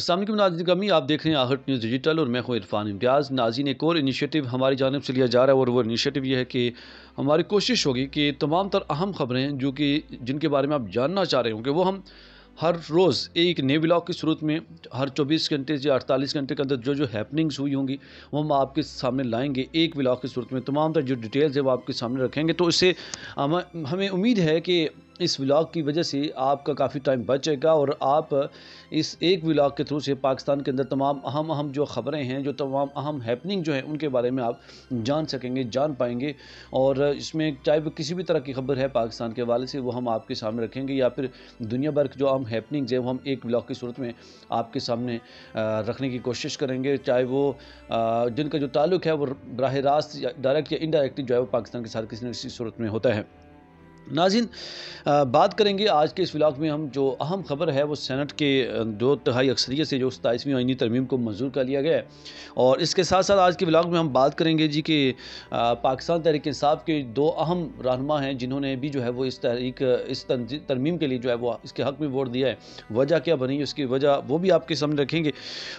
अस्सलाम वालेकुम नाज़रीन ग्रामी, आप देख रहे हैं आहट न्यूज़ डिजिटल और मैं हूं इरफान इम्तियाज़। नाज़रीन, एक और इनिशिएटिव हमारी जानिब से लिया जा रहा है और वो इनिशिएटिव ये है कि हमारी कोशिश होगी कि तमाम तर अहम ख़बरें जो कि जिनके बारे में आप जानना चाह रहे होंगे वो हम हर रोज़ एक नए व्लॉग की सूरत में हर 24 घंटे या 48 घंटे के अंदर जो जो हैपनिंग्स हुई होंगी वो हम आपके सामने लाएंगे। एक व्लॉग की सूरत में तमाम तर जो डिटेल्स है वो आपके सामने रखेंगे। तो इससे हमें उम्मीद है कि इस व्लॉग की वजह से आपका काफ़ी टाइम बच जाएगा और आप इस एक व्लॉग के थ्रू से पाकिस्तान के अंदर तमाम अहम अहम जो ख़बरें हैं, जो तमाम अहम हैपनिंग जो है उनके बारे में आप जान सकेंगे, जान पाएंगे। और इसमें चाहे वो किसी भी तरह की खबर है पाकिस्तान के हवाले से वो हम आपके सामने रखेंगे, या फिर दुनिया भर की जो अहम हैपनिंग्स है वो हम एक व्लॉग की सूरत में आपके सामने रखने की कोशिश करेंगे। चाहे वो जिनका जो ताल्लुक़ है वो बराह रास्त या डायरेक्ट या इनडायरेक्टली जो है वो पाकिस्तान के साथ किसी न किसी सूरत में होता है। नाज़रीन, बात करेंगे आज के इस व्लॉग में हम जो अहम ख़बर है वो सेनेट के 2/3 अक्सरियत से जो 27वीं आईनी तरमीम को मंजूर कर लिया गया है। और इसके साथ साथ आज के व्लॉग में हम बात करेंगे जी कि पाकिस्तान तहरीक इंसाफ के 2 अहम रहनुमा हैं जिन्होंने भी जो है वो इस तरमीम के लिए जो है वो इसके हक़ में वोट दिया है। वजह क्या बनी उसकी वजह वो भी आपके सामने रखेंगे।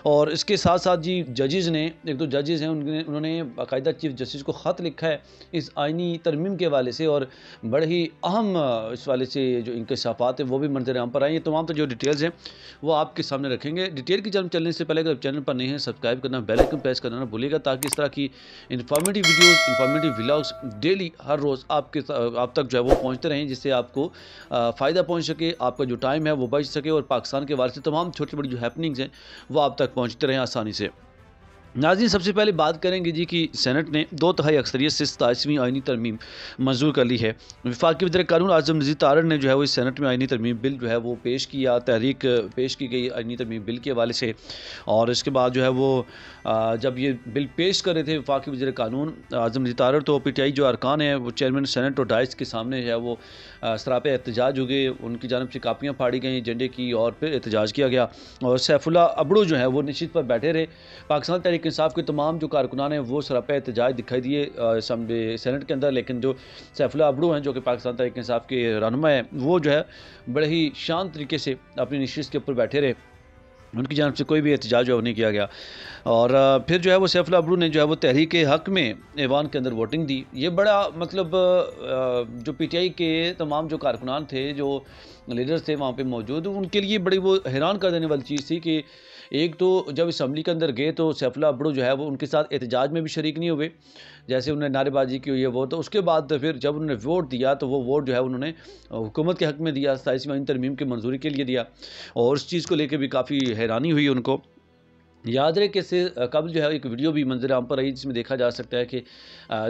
और इसके साथ साथ जी जजेज़ ने, एक दो जजेज़ हैं, उन्होंने बाकायदा चीफ जस्टिस को ख़त लिखा है इस आईनी तरमीम के हवाले से, और बड़े ही अहम इस वाले से जो इंकशाफात है वो भी मंजर आम पर आए। ये तमाम तो जो डिटेल्स हैं वो आपके सामने रखेंगे। डिटेल की जानकारी चलने से पहले अगर चैनल पर नहीं है सब्सक्राइब करना, बेल आइकन प्रेस करना ना भूलिएगा, ताकि इस तरह की informative videos, informative vlogs daily हर रोज़ आप तक जो है वो पहुँचते रहें, जिससे आपको फ़ायदा पहुँच सके, आपका जो टाइम है वो बच सके और पाकिस्तान के बारे से तमाम छोटी बड़ी जो हैपनिंग्स हैं वो आप तक पहुँचते रहें आसानी से। नाज़रीन, सबसे पहले बात करेंगे जी कि सेनेट ने 2/3 अक्सरियत से 27वीं आईनी तरमीम मंजूर कर ली है। वफाकी वज़ीर कानून आज़म नज़ीर तारड़ ने जो है वो इस सेनेट में आईनी तरमीम बिल जो है वो पेश किया, तहरीक पेश की गई आईनी तरमीम बिल के हवाले से। और इसके बाद जो है वो जब ये बिल पेश कर रहे थे वफाकी वज़ीर कानून आज़म नज़ीर तारड़, तो PTI जो अरकान हैं वो चेयरमैन सेनेट और डाइस के सामने जो है वो सरापे एहतजाज हो गए, उनकी जानिब से कापियाँ फाड़ी गई एजेंडे की और फिर एहतजाज किया गया। और सैफुल्लाह अबड़ू जो है वो निश्चित पर बैठे रहे। पाकिस्तान तहरीक इंसाफ के तमाम जो कारकुनान हैं वो सरापा एहतजाज दिखाई दिए सेनेट के अंदर, लेकिन जो सैफुल्लाह अबड़ू हैं जो कि पाकिस्तान तहरीक इंसाफ के रहनुमा हैं वो जो है बड़े ही शांत तरीके से अपनी नशिस्त के ऊपर बैठे रहे, उनकी जानब से कोई भी एहतजाज जो नहीं किया गया। और फिर जो है वो सैफुल्लाह अबड़ू ने जो है वो तहरीक हक़ में ऐवान के अंदर वोटिंग दी। ये बड़ा मतलब जो PTI के तमाम जो कारकुनान थे, जो लीडर्स थे वहाँ पे मौजूद, उनके लिए बड़ी वो हैरान कर देने वाली चीज़ थी कि एक तो जब असम्बली के अंदर गए तो सैफुल्लाह अबड़ू जो है वो उनके साथ एहतजाज में भी शरीक नहीं हुए, जैसे उन्होंने नारेबाजी की हुई है वो। तो उसके बाद फिर जब उन्होंने वोट दिया तो वो वोट जो है उन्होंने हुकूमत के हक़ में दिया, 27वीं आईनी तरमीम की मंजूरी के लिए दिया। और उस चीज़ को लेकर भी काफ़ी हैरानी हुई उनको। याद रहे कि इससे कबल जो है एक वीडियो भी मंजर आम पर आई जिसमें देखा जा सकता है कि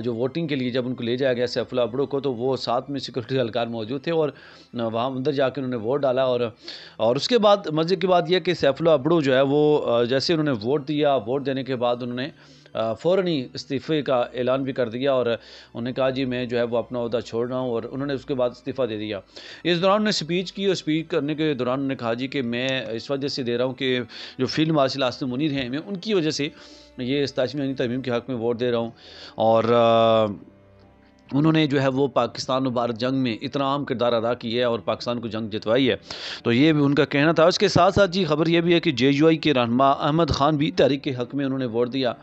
जो वोटिंग के लिए जब उनको ले जाया गया सैफुल्लाह अबड़ू को, तो वो साथ में सिक्योरिटी एहलकार मौजूद थे और वहाँ अंदर जाकर उन्होंने वोट डाला। और उसके बाद मज़े की बात यह कि सैफुल्लाह अबड़ू जो है वो जैसे उन्होंने वोट दिया, वोट देने के बाद उन्होंने फ़ौरन ही इस्तीफ़े का ऐलान भी कर दिया और उन्होंने कहा जी मैं जो है वो अपना ओहदा छोड़ रहा हूँ, और उन्होंने उसके बाद इस्तीफ़ा दे दिया। इस दौरान उन्होंने स्पीच की और स्पीच करने के दौरान उन्होंने कहा जी कि मैं इस वजह से दे रहा हूँ कि जो फील्ड मार्शल आसिम मुनीर हैं, मैं उनकी वजह से ये 27वीं आईनी तरमीम के हक़ में वोट दे रहा हूँ। और उन्होंने जो है वो पाकिस्तान और भारत जंग में इतना अहम किरदार अदा किया है और पाकिस्तान को जंग जितवाई है, तो ये भी उनका कहना था। उसके साथ साथ जी खबर ये भी है कि JUI के रहनुमा अहमद ख़ान भी तहरीक के हक़ में उन्होंने वोट दिया,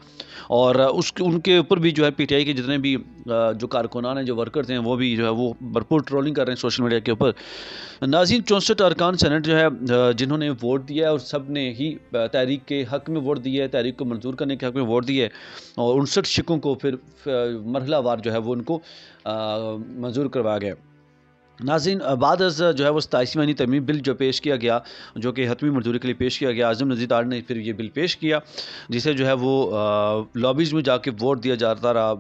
और उनके ऊपर भी जो है PTI के जितने भी जो कारकुनान हैं, जो वर्कर्स हैं, वो भी जो है वो भरपूर ट्रोलिंग कर रहे हैं सोशल मीडिया के ऊपर। नाज़रीन, 64 अरकान सेनेट जो है जिन्होंने वोट दिया है और सब ने ही तहरीक के हक़ में वोट दिया है, तहरीक को मंजूर करने के हक़ में वोट दिया है, और 59 शिकों को फिर मरहलावार जो है वो उनको मंजूर करवाया गया। नाज़रीन, बाद जो है वो 27वीं आईनी तरमीम बिल जो पेश किया गया, जो कि हतमी मंजूरी के लिए पेश किया गया, आज़म नज़ीर तारड़ ने फिर ये बिल पेश किया, जिसे जो है वो लॉबीज़ में जाके वोट दिया जाता रहा,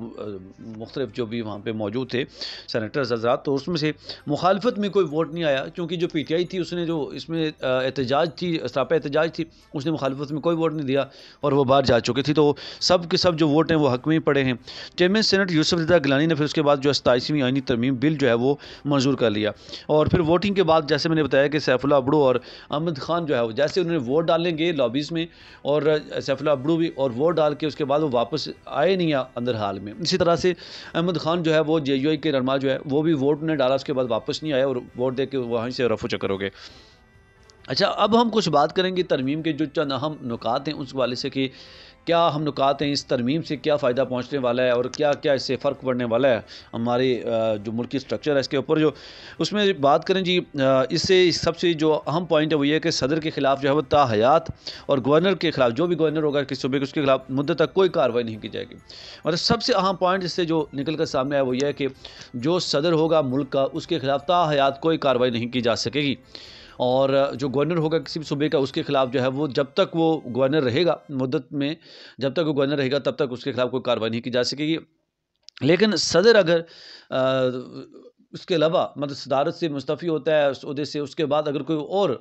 मुख्तलिफ जो भी वहाँ पे मौजूद थे सेनेटर्स हज़रात, तो उसमें से मुखालफत में कोई वोट नहीं आया, क्योंकि जो PTI थी उसने जो इसमें एहतजाज थी, सरापा एहतजाज थी, उसने मुखालफत में कोई वोट नहीं दिया और वो बाहर जा चुकी थी। तो सब के सब जो वोट हैं वो हक़ में ही पड़े हैं। चेयरमैन सेनेट यूसुफ रिज़ा गिलानी ने फिर उसके बाद जो 27वीं आईनी तरमीम बिल जो है वो मंजूर कर लिया। और फिर वोटिंग के बाद जैसे मैंने बताया कि सैफुल्लाह अबड़ू और अहमद ख़ान जो है वो जैसे उन्होंने वोट डालने गए लॉबीज़ में, और सैफुल्लाह अबड़ू भी, और वोट डाल के उसके बाद वो वापस आए नहीं अंदर हाल में। इसी तरह से अहमद ख़ान जो है वो JUI के रहनुमा जो है वो भी वोट ने डाला, उसके बाद वापस नहीं आया और वोट दे के वहीं से रफू चक्कर हो गए। अच्छा, अब हम कुछ बात करेंगे तरमीम के जो चंद अहम नुकात हैं उस वाले से कि क्या हम नुकात हैं, इस तरमीम से क्या फ़ायदा पहुँचने वाला है और क्या-क्या इससे फ़र्क पड़ने वाला है हमारे जो मुल्की स्ट्रक्चर है इसके ऊपर। जो उसमें बात करें जी, इससे सबसे जो अहम पॉइंट है वो ये है कि सदर के ख़िलाफ़ जो है वो ताहयात और गवर्नर के ख़िलाफ़, जो भी गवर्नर होगा किसी सूबे के, उसके खिलाफ मुद्दत तक कोई कार्रवाई नहीं की जाएगी। और सबसे अहम पॉइंट इससे जो निकल कर सामने आया वो ये है कि जो सदर होगा मुल्क का, उसके खिलाफ ताहयात कोई कार्रवाई नहीं की जा सकेगी। और जो गवर्नर होगा किसी भी सूबे का, उसके खिलाफ जो है वो जब तक वो गवर्नर रहेगा मुद्दत में, जब तक वो गवर्नर रहेगा तब तक उसके खिलाफ कोई कार्रवाई नहीं की जा सकेगी। लेकिन सदर अगर उसके अलावा मतलब सदारत से मुस्तफ़ी होता है उस ओहदे से, उसके बाद अगर कोई और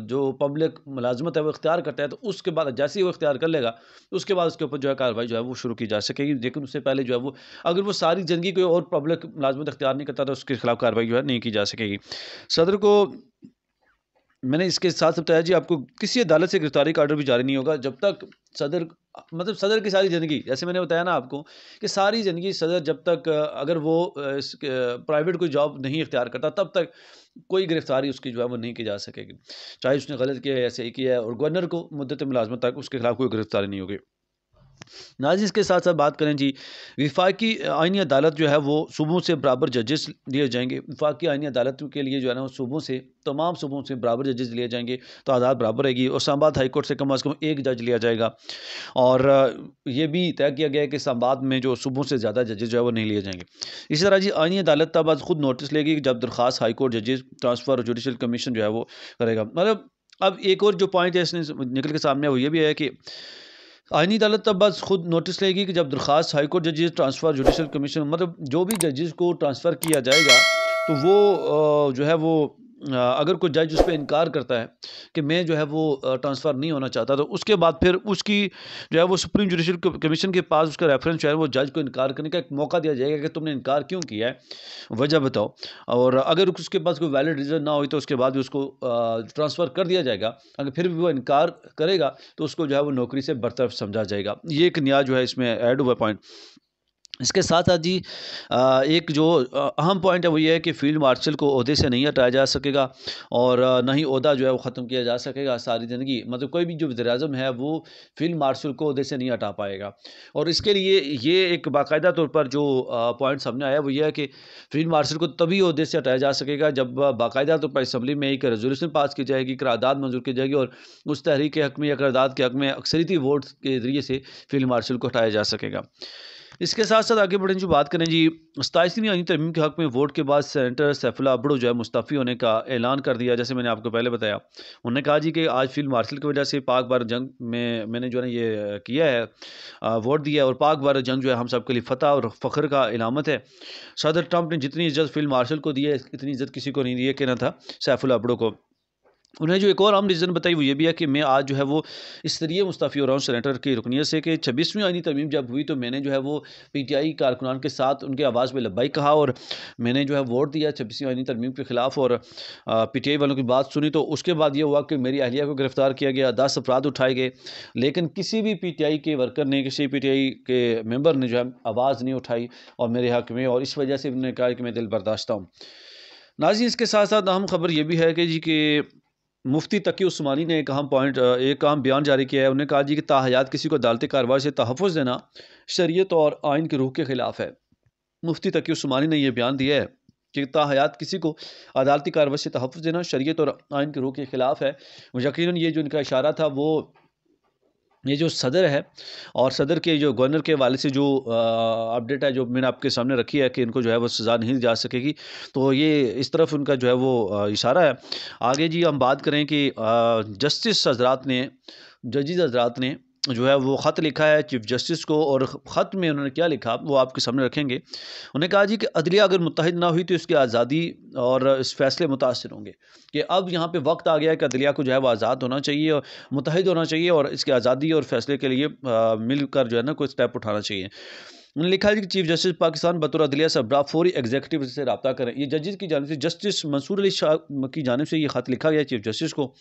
जो पब्लिक मुलाजमत है वो इख्तियार करता है, तो उसके बाद जैसे ही वो इख्तियार कर लेगा, उसके बाद उसके ऊपर जो है कार्रवाई जो है वो शुरू की जा सकेगी। लेकिन उससे पहले जो है वो, अगर वो सारी ज़िंदगी कोई और पब्लिक मुलाजमत इख्तियार नहीं करता, तो उसके खिलाफ कार्रवाई जो है नहीं की जा सकेगी। सदर को मैंने इसके साथ बताया जी, आपको किसी अदालत से गिरफ्तारी का ऑर्डर भी जारी नहीं होगा जब तक सदर, मतलब सदर की सारी ज़िंदगी, जैसे मैंने बताया ना आपको कि सारी ज़िंदगी सदर जब तक अगर वो प्राइवेट कोई जॉब नहीं इख्तियार करता तब तक कोई गिरफ्तारी उसकी जो है वो नहीं की जा सकेगी, चाहे उसने गलत किया है या सही किया है। और गवर्नर को मुद्दत मुलाजमत तक उसके खिलाफ कोई गिरफ्तारी नहीं होगी। नाज़रीन, इसके साथ साथ बात करें जी, विफाकी आइनी अदालत जो है वो सूबों से बराबर जजेस लिए जाएंगे। विफाकी आइनी अदालत के लिए जो है ना वो सूबों से, तमाम सूबों से बराबर जजेस लिए जाएंगे, तो आदात बराबर रहेगी। और इस्लामाबाद हाई कोर्ट से कम अज़ कम एक जज लिया जाएगा। और ये भी तय किया गया है कि इस्लामाबाद में जो सूबों से ज़्यादा जजेस जो है वो नहीं लिए जाएंगे। इसी तरह जी, आइनी अदालत तब आज खुद नोटिस लेगी कि जब दरख्वास्त हाई कोर्ट जजेस ट्रांसफ़र और जुडिशल कमीशन जो है वो करेगा। मतलब अब एक और जो पॉइंट है इसने निकल के सामने वो ये भी है कि आईनी अदालत तब बस खुद नोटिस लेगी कि जब दरख्वास्त हाई कोर्ट जजेस ट्रांसफ़र जुडिशल कमीशन, मतलब जो भी जजेस को ट्रांसफ़र किया जाएगा, तो वो जो है वो अगर कोई जज उस पे इनकार करता है कि मैं जो है वो ट्रांसफ़र नहीं होना चाहता, तो उसके बाद फिर उसकी जो है वो सुप्रीम जुडिशल कमीशन के पास उसका रेफरेंस जो है वो जज को इनकार करने का एक मौका दिया जाएगा कि तुमने इनकार क्यों किया है, वजह बताओ। और अगर उसके पास कोई वैलिड रीज़न ना हुई तो उसके बाद भी उसको ट्रांसफ़र कर दिया जाएगा। अगर फिर भी वो इनकार करेगा तो उसको जो है वो नौकरी से बरतरफ समझा जाएगा। ये एक नया जो है इसमें ऐड हुआ पॉइंट। इसके साथ साथ जी, एक जो अहम पॉइंट है वो ये है कि फील्ड मार्शल को ओहदे से नहीं हटाया जा सकेगा और ना ही ओहदा जो है वो ख़त्म किया जा सकेगा सारी ज़िंदगी। मतलब कोई भी जो वज़ीर-ए-आज़म है वो फील्ड मार्शल को ओहदे से नहीं हटा पाएगा। और इसके लिए ये एक बाकायदा तौर पर जो पॉइंट सामने आया वो ये है कि फील्ड मार्शल को तभी ओहदे से हटाया जा सकेगा जब बाकायदा तौर पर असम्बली में एक रेज़ोल्यूशन पास की जाएगी, करारदाद मंजूर की जाएगी और उस तहरीक के हक़ में या करारदाद के हक़ में अक्सरियती वोट के ज़रिए से फील्ड मार्शल को हटाया जा सकेगा। इसके साथ साथ आगे बढ़ें, जो बात करें जी, 27वीं आईनी तरमीम के हक़ में वोट के बाद सेनेटर सैफुल्लाह अब्दू जो है मुस्तफ़ी होने का ऐलान कर दिया। जैसे मैंने आपको पहले बताया, उन्होंने कहा जी कि आज फील्ड मार्शल की वजह से पाक भारत जंग में मैंने जो है ना ये किया है, वोट दिया है और पाक भारत जंग जो है हम सब के लिए फ़तह और फ़ख्र का इलामत है। सदर ट्रंप ने जितनी इज़्ज़त फील्ड मार्शल को दी है, इतनी इज़्ज़त किसी को नहीं दी है, कहना था सैफुल्लाह अब्दू को। उन्हें जो एक और अहम रीज़न बताई वो ये भी है कि मैं आज जो है वो इसलिए मुस्तफ़ी हो रहा हूँ सेनेटर की रुकनियत से कि 26वीं आईनी तरमीम जब हुई तो मैंने जो है वो पीटीआई कारकुनान के साथ उनकी आवाज़ में लब्बाइक कहा और मैंने जो है वोट दिया 26वीं आईनी तरमीम के ख़िलाफ़ और पीटीआई वालों की बात सुनी। तो उसके बाद ये हुआ कि मेरी अहलिया को गिरफ़्तार किया गया, 10 अफराद उठाए गए, लेकिन किसी भी पीटीआई के वर्कर ने, किसी पीटीआई के मेंबर ने जो है आवाज़ नहीं उठाई और मेरे हक़ में, और इस वजह से उन्होंने कहा कि मैं दिल बर्दाश्ता हूँ। नाज़रीन, इसके साथ साथ अहम खबर ये भी है कि जी कि मुफ्ती तकी उस्मानी ने एक अहम बयान जारी किया है। उन्होंने कहा जी कि ताहयात किसी को अदालती कार्रवाई से तहफ़्फ़ुज़ देना शरीयत और आइन की रूह के ख़िलाफ़ है। मुफ्ती तकी उस्मानी ने यह बयान दिया है कि ताहयात किसी को अदालती कार्रवाई से तहफ़्फ़ुज़ देना शरीयत और आइन की रूह के ख़िलाफ़ है। यकीनन ये जो इनका इशारा था वो, ये जो सदर है और सदर के जो गवर्नर के हवाले से जो अपडेट है जो मैंने आपके सामने रखी है कि इनको जो है वो सज़ा नहीं दी जा सकेगी, तो ये इस तरफ उनका जो है वो इशारा है। आगे जी हम बात करें कि जस्टिस हज़रात ने, जजेस हज़रात ने जो है वो ख़त लिखा है चीफ़ जस्टिस को, और ख़त में उन्होंने क्या लिखा वो आपके सामने रखेंगे। उन्होंने कहा जी कि अदलिया अगर मुत्तहिद ना हुई तो इसकी आज़ादी और इस फ़ैसले मुतासिर होंगे, कि अब यहाँ पे वक्त आ गया है कि अदलिया को जो है वो आज़ाद होना चाहिए और मुत्तहिद होना चाहिए और इसकी आज़ादी और फ़ैसले के लिए मिलकर जो है ना कोई स्टेप उठाना चाहिए। उन्होंने लिखा है कि चीफ़ जस्टिस पाकिस्तान बतौर अदलिया सरबराह फौरी एग्जीक्यूटिव से रब्ता करें। ये जजेस की जानिब से, जस्टिस मंसूर अली शाह की जानिब से ये ख़त लिखा गया चीफ़ जस्टिस को।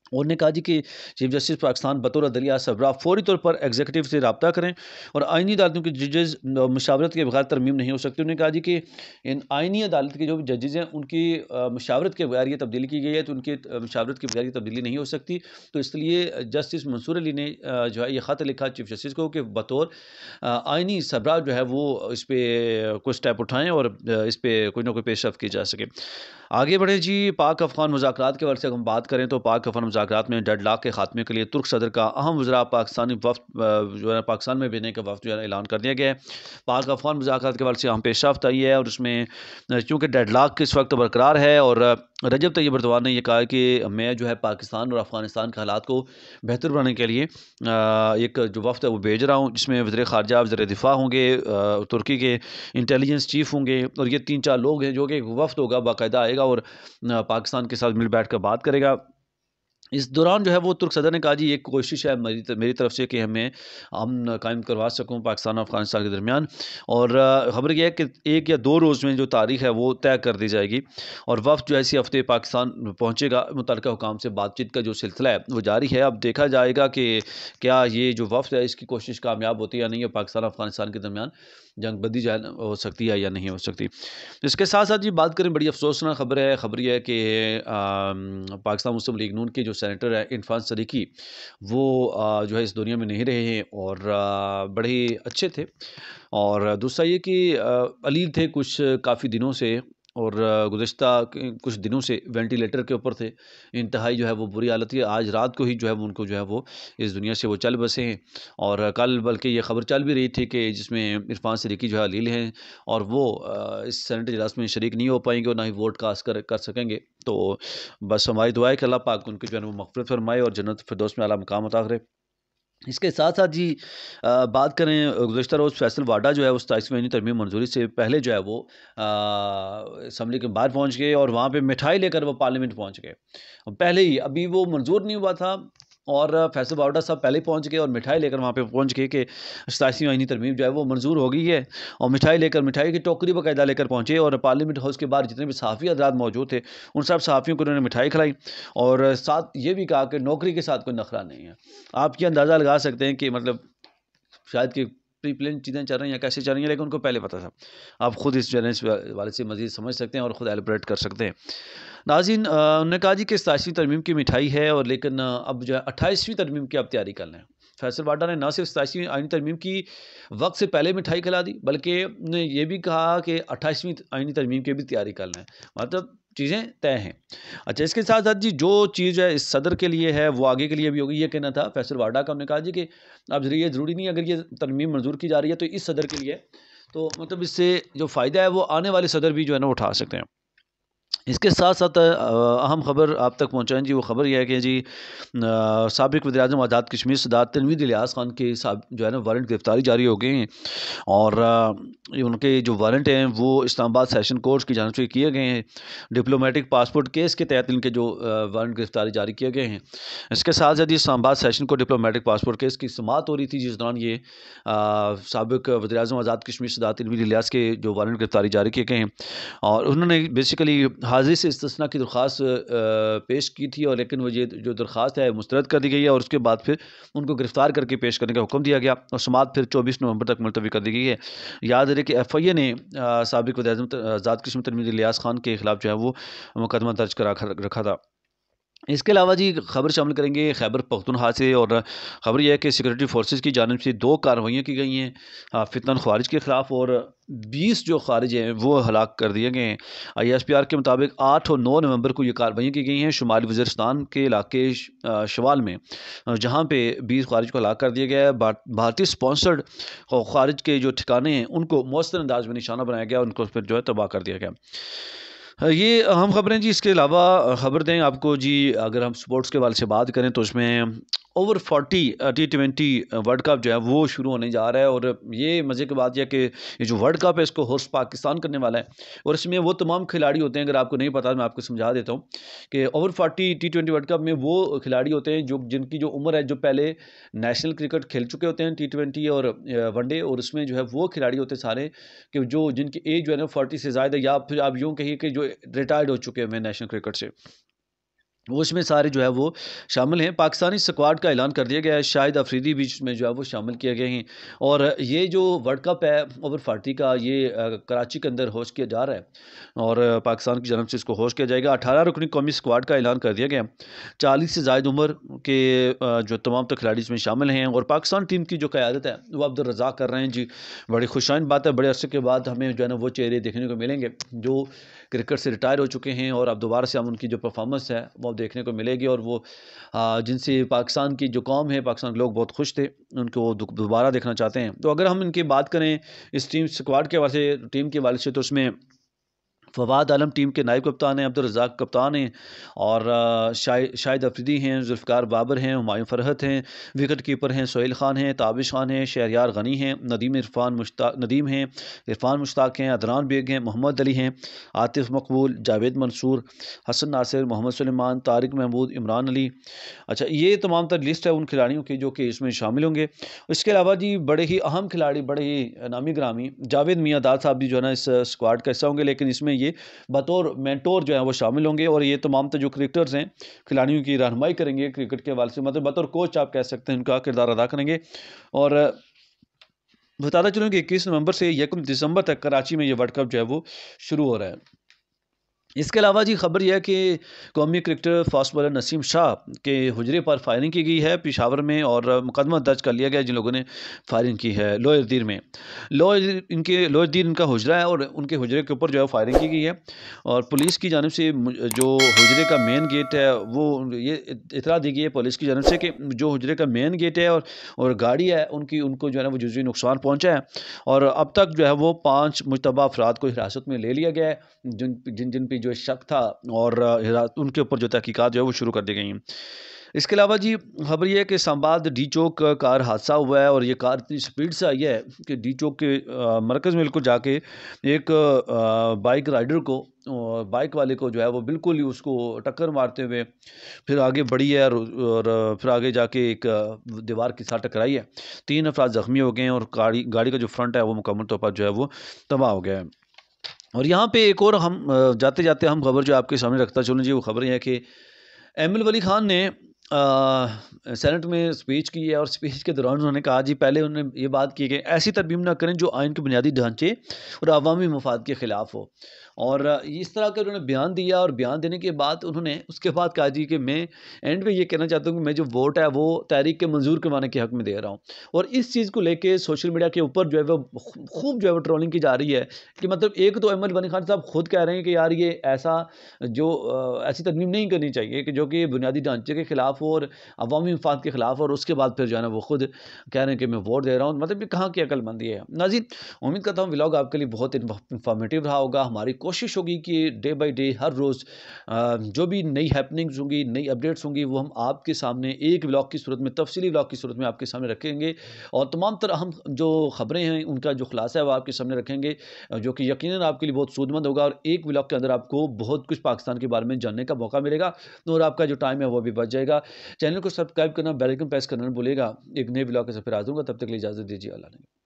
उन्होंने कहा जी कि चीफ जस्टिस पाकिस्तान बतौर अदलिया सरबराह फौरी तौर पर एग्जीक्यूटिव से रब्ता करें और आइनी अदालतों के जजेज़ मशावरत के बगैर तरमीम नहीं हो सकती। उन्होंने कहा जी कि इन आइनी अदालत के जो भी जजेज़ हैं उनकी मशावरत के बगैर ये तब्दीली की गई है, तो उनकी मशावरत के बगैर ये तब्दीली नहीं हो सकती। तो इसलिए जस्टिस मंसूर अली ने जो है ये ख़त लिखा चीफ जस्टिस को कि बतौर आइनी सरबराह जो है वो इस पर कुछ स्टेप उठाएँ और इस पर कोई ना कोई पेशरफ की जा सके। आगे बढ़े जी, पाक अफ़गान मुज़ाकरात के बारे से हम बात करें तो पाक अफ़गान मुज़ाकरात में डेडलॉक के खात्मे के लिए तुर्क सदर का अहम वज़रा पाकिस्तानी वफ़द जो है पाकिस्तान में भेजने का वफ़द जो है ऐलान कर दिया गया है। पाक अफ़गान मुज़ाकरात के बारे से अहम पेशरफ्त आई है और उसमें चूँकि डेडलॉक इस वक्त बरकरार है और रजब तैयब एर्दोग़ान ने यह कहा है कि मैं जो है पाकिस्तान और अफ़गानिस्तान के हालात को बेहतर बनाने के लिए एक जो वफ़द है वो भेज रहा हूँ, जिसमें वज़ीर ख़ारजा, वज़ीर दिफ़ा होंगे, तुर्की के इंटेलिजेंस चीफ़ होंगे और ये 3-4 लोग हैं जो कि एक वफ़द होगा, बाकायदा आएगा और पाकिस्तान के साथ मिल बैठ कर बात करेगा। इस दौरान जो है वो तुर्क सदर ने कहा जी एक कोशिश है मेरी तरफ से कि हमें अमन कायम करवा सकूं पाकिस्तान और अफ़गानिस्तान के दरमियान। और ख़बर यह है कि 1 या 2 रोज़ में जो तारीख़ है वो तय कर दी जाएगी और वफ़द जो है इसी हफ़्ते पाकिस्तान पहुँचेगा। मुतल्लिक़ा हुकाम से बातचीत का जो सिलसिला है वो जारी है। अब देखा जाएगा कि क्या ये जो वफ़द है इसकी कोशिश कामयाब होती है या नहीं, है पाकिस्तान और अफ़गानिस्तान के दरमियान जंग बदी जो है हो सकती है या नहीं हो सकती। इसके साथ साथ जी बात करें, बड़ी अफसोसनाक खबर है। खबर यह है कि पाकिस्तान मुस्लिम लीग नून के जो सेनेटर है इरफान सदीकी वो जो है इस दुनिया में नहीं रहे हैं और बड़े ही अच्छे थे। और दूसरा ये कि अलील थे कुछ काफ़ी दिनों से और गुज़िश्ता कुछ दिनों से वेंटिलेटर के ऊपर थे। इंतहाई जो है वो बुरी हालत थी। आज रात को ही जो है वो उनको जो है वो इस दुनिया से वो चल बसे हैं और कल बल्कि ये खबर चल भी रही थी कि जिसमें इरफान सदीकी जो है अलील हैं और वो इस सेनेट इजलास में शरीक नहीं हो पाएंगे और ना ही वोट कास्ट कर सकेंगे। तो बस हमारी दुआ है कि अल्लाह पाक उनकी जो है वो मग़फ़िरत फरमाए और जन्नत फिरदौस में आला मकाम अता करे। इसके साथ-साथ जी बात करें, गुज़िश्ता रोज़ फैसल वाडा जो है वो 27वीं आईनी तरमीम मंजूरी से पहले जो है वो असम्बली के बाहर पहुँच गए और वहाँ पे मिठाई लेकर वो पार्लियामेंट पहुँच गए। पहले ही अभी वो मंजूर नहीं हुआ था और फैसल वाडा साहब पहले ही पहुँच गए और मिठाई लेकर वहाँ पे पहुँच गए कि 27वीं आईनी तरमीम जो है वो मंजूर हो गई है और मिठाई की टोकरी बाकायदा लेकर पहुँचे और पार्लियामेंट हाउस के बाहर जितने भी सहाफ़ी हज़रात मौजूद थे उन सब सहाफ़ियों को उन्होंने मिठाई खिलाई और साथ ये भी कहा कि नौकरी के साथ कोई नखरा नहीं है। आप ये अंदाज़ा लगा सकते हैं कि मतलब शायद कि प्री प्लान चीज़ें चल रही हैं या कैसे चल रही हैं, लेकिन उनको पहले पता था। आप खुद इस चैलेंज वाले से मज़ीद समझ सकते हैं और ख़ुद एलिब्रेट कर सकते हैं। नाज़रीन, उन्होंने कहा जी कि 27वीं तरमीम की मिठाई है और लेकिन अब जो है 28वीं तरमीम की आप तैयारी कर लें। फैसल वाडा ने ना सिर्फ 27वीं आईनी तरमीम की वक्त से पहले मिठाई खिला दी बल्कि ने ये भी कहा कि 28वीं आईनी तरमीम की भी तैयारी कर लें। मतलब चीज़ें तय हैं। अच्छा, इसके साथ साथ जी जो चीज़ है इस सदर के लिए है वो आगे के लिए भी होगी, ये कहना था फैसल वाडा का। उन्होंने कहा जी कि अब ये ज़रूरी नहीं है अगर ये तरमीम मंजूर की जा रही है तो इस सदर के लिए है। तो मतलब इससे जो फ़ायदा है वो आने वाले सदर भी जो है ना उठा सकते हैं। इसके साथ साथ अहम ख़बर आप तक पहुँचाएँ जी, वो ख़बर ये है कि जी साबिक़ वज़ीर-ए-आज़म आज़ाद कश्मीर सरदार तनवीर इलियास ख़ान के जो है ना वारंट गिरफ़्तारी जारी हो गए हैं और उनके जो वारंट हैं वो इस्लामाबाद सेशन कोर्ट की जानिब से किए गए हैं। डिप्लोमेटिक पासपोर्ट केस के तहत इनके जो वारंट गिरफ़्तारी जारी किए गए हैं। इसके साथ साथ Islamabad session court diplomatic passport case की समाअत हो रही थी जिस दौरान ये साबिक़ वज़ीर-ए-आज़म आज़ाद कश्मीर सरदार तनवीर इलियास के जो वारंट गिरफ़्तारी जारी किए गए हैं और उन्होंने बेसिकली हाज़िरी से इस्तिस्ना की दरख्वास्त पेश की थी और लेकिन वो ये जो दरख्वास्त है मुस्तरद कर दी गई है और उसके बाद फिर उनको गिरफ़्तार करके पेश करने का हुक्म दिया गया और समाअत फिर 24 नवंबर तक मुलतवी कर दी गई है। याद रहे कि एफआईए ने साबिक़ वज़ीर-ए-आज़म आज़ाद कश्मीर तनवीर इलियास ख़ान के खिलाफ जो है वो मुकदमा दर्ज करा रखा था। इसके अलावा जी खबर शामिल करेंगे खैबर पख्तूनख्वा से और ख़बर यह है कि सिक्योरिटी फोर्सेस की जानिब से 2 कार्रवाइयाँ की गई हैं फितनत ख़वारिज के ख़िलाफ़ और 20 जो ख़ारिज हैं वो हलाक कर दिए गए हैं। ISPR के मुताबिक 8 और 9 नवंबर को ये कार्रवाइयाँ की गई हैं शुमाली वज़ीरिस्तान के इलाके शवाल में जहाँ पे 20 ख़वारिज को हलाक कर दिया गया है। भारतीय स्पॉन्सर्ड ख़वारिज के जो ठिकाने हैं उनको मौसर अंदाज में निशाना बनाया गया, उनको फिर जो है तबाह कर दिया गया। ये अहम ख़बरें जी। इसके अलावा ख़बर दें आपको जी, अगर हम स्पोर्ट्स के हवाले से बात करें तो उसमें ओवर 40 T20 वर्ल्ड कप जो है वो शुरू होने जा रहा है और ये मज़े की बात यह है कि ये जो वर्ल्ड कप है इसको होस्ट पाकिस्तान करने वाला है और इसमें वो तमाम खिलाड़ी होते हैं। अगर आपको नहीं पता मैं आपको समझा देता हूँ कि ओवर 40 T20 वर्ल्ड कप में वो खिलाड़ी होते हैं जो जिनकी जो उम्र है, जो पहले नेशनल क्रिकेट खेल चुके होते हैं T20 और वनडे, और उसमें जो है वो खिलाड़ी होते हैं सारे कि जो जिनकी एज जो है ना 40 से ज़्यादा, या फिर आप यूँ कहिए कि जो रिटायर्ड हो चुके हैं नेशनल क्रिकेट से। वो इसमें सारे जो है वो शामिल हैं। पाकिस्तानी स्क्वाड का ऐलान कर दिया गया है, शाहिद अफरीदी भी इसमें जो है वो शामिल किए गए हैं। और ये जो वर्ल्ड कप है ओवर 40 का, ये कराची के अंदर होस्ट किया जा रहा है और पाकिस्तान की जानब से इसको होस्ट किया जाएगा। 18 रुकनी कौमी स्क्वाड का ऐलान कर दिया गया है। 40 से ज़ायद उम्र के जो तमाम तो खिलाड़ी इसमें शामिल हैं और पाकिस्तान टीम की जो क़यादत है वो अब्दुल रज़ाक कर रहे हैं जी। बड़ी खुशाइन बात है, बड़े अरसे के बाद हमें जो है ना वो चेहरे देखने को मिलेंगे जो क्रिकेट से रिटायर हो चुके हैं और अब दोबारा से हम उनकी जो परफॉर्मेंस है वो देखने को मिलेगी। और वो जिनसे पाकिस्तान की जो कौम है, पाकिस्तान के लोग बहुत खुश थे, उनको दोबारा देखना चाहते हैं। तो अगर हम इनकी बात करें इस टीम स्क्वाड के हवाले से, टीम के हवाले से, तो उसमें फवाद आलम टीम के नायब कप्तान हैं, अब्दुल रज़ाक कप्तान हैं और शाहिद अफरीदी हैं, जुल्फ़िकार बाबर हैं, हुमायूं फ़रहत हैं, विकेट कीपर हैं सोहेल ख़ान हैं, ताबिश ख़ान हैं, शहरयार गनी हैं, नदीम हैं, इरफ़ान मुश्ताक हैं, अदनान बेग हैं, मोहम्मद अली हैं, आतिफ़ मकबूल, जावेद मंसूर, हसन नासिर, मोहम्मद सुलेमान, तारिक महमूद, इमरान अली। अच्छा, ये तमाम तर लिस्ट है उन खिलाड़ियों की जो कि इसमें शामिल होंगे। इसके अलावा जी बड़े ही अहम खिलाड़ी, बड़े ही नामी गिरामी जावेद मियांदाद साहब भी जो है ना इस स्क्वाड का हिस्सा होंगे, लेकिन इसमें ये बतौर मेंटोर जो है वो शामिल होंगे और ये तमाम तो जो क्रिकेटर्स हैं खिलाड़ियों की रहनुमाई करेंगे क्रिकेट के हवाले से, मतलब बतौर कोच आप कह सकते हैं उनका किरदार अदा करेंगे। और बताता चलूँ कि 21 नवंबर से 1 दिसंबर तक कराची में ये वर्ल्ड कप जो है वो शुरू हो रहा है। इसके अलावा जी खबर यह है कि कौमी cricketer fast bowler Naseem Shah के हुजरे पर फायरिंग की गई है पेशावर में और मुकदमा दर्ज कर लिया गया जिन लोगों ने फायरिंग की है लोअर दीर में। लोअर दीर इनका हुजरा है और उनके हुजरे के ऊपर जो है फायरिंग की गई है और पुलिस की जानब से जो हुजरे का मेन गेट है वो ये इतला दी गई है पुलिस की जानब से कि जो हुजरे का मेन गेट है और गाड़ी है उनको जो है ना वो जुज़वी नुकसान पहुँचा है। और अब तक जो है वो 5 मुशतबा अफराद को हिरासत में ले लिया गया है जिन जिन जिन पे जो शक था और उनके ऊपर जो तहकीकात जो है वो शुरू कर दी गई हैं। इसके अलावा जी खबर ये है कि सांबाद डी चौक कार हादसा हुआ है और ये कार इतनी स्पीड से आई है कि डी चौक के मरकज़ में बिल्कुल जाके एक बाइक राइडर को और बाइक वाले को जो है वो बिल्कुल ही उसको टक्कर मारते हुए फिर आगे बढ़ी है और फिर आगे जाके एक दीवार के साथ टकराई है। 3 अफराद ज़ख्मी हो गए हैं और गाड़ी का जो फ्रंट है वो मुकम्मल तौर पर जो है वो तबाह हो गया है। और यहाँ पे एक और हम जाते जाते हम खबर जो आपके सामने रखता चलूँ जी, वो खबर ये है कि एमिल वली खान ने सेनेट में स्पीच की है और स्पीच के दौरान उन्होंने कहा जी, पहले उन्होंने ये बात की कि ऐसी तरमीम ना करें जो आइन के बुनियादी ढांचे और अवामी मफाद के ख़िलाफ़ हो। और इस तरह का उन्होंने बयान दिया और बयान देने के बाद उन्होंने उसके बाद कहा जी कि मैं एंड पे ये कहना चाहता हूँ कि मैं जो वोट है वो तहरीक के मंजूर करवाने के हक़ में दे रहा हूँ। और इस चीज़ को लेके सोशल मीडिया के ऊपर जो है वो खूब जो है वो ट्रोलिंग की जा रही है कि मतलब एक तो एमिल वली खान साहब खुद कह रहे हैं कि यार ये ऐसा जो ऐसी तरमीम नहीं करनी चाहिए कि जो कि बुनियादी ढांचे के ख़िलाफ़ हो और अवामी मफाद के ख़िलाफ़, और उसके बाद फिर जो है ना वो खुद कह रहे हैं कि मैं वोट दे रहा हूँ। मतलब ये कहाँ की अक्लमंदी है। नाज़रीन, उम्मीद करता हूँ व्लॉग आपके लिए बहुत इन्फॉर्मेटिव रहा होगा। हमारी कोशिश होगी कि डे बाई डे हर रोज़ जो भी नई हैपनिंग्स होंगी, नई अपडेट्स होंगी, वो हम आपके सामने एक व्लॉग की सूरत में, तफसीली व्लॉग की सूरत में आपके सामने रखेंगे और तमाम तरह हम जो ख़बरें हैं उनका जो खुलासा है वो आपके सामने रखेंगे, जो कि यकीनन आपके लिए बहुत सूदमंद होगा और एक व्लॉग के अंदर आपको बहुत कुछ पाकिस्तान के बारे में जानने का मौका मिलेगा और आपका जो टाइम है वो भी बच जाएगा। चैनल को सब्सक्राइब करना, बेल आइकन प्रेस करना न भूलिएगा। एक नए व्लॉग के साथ फिर हाज़िर होऊँगा, तब तक के लिए इजाज़त दीजिए। अल्लाह ने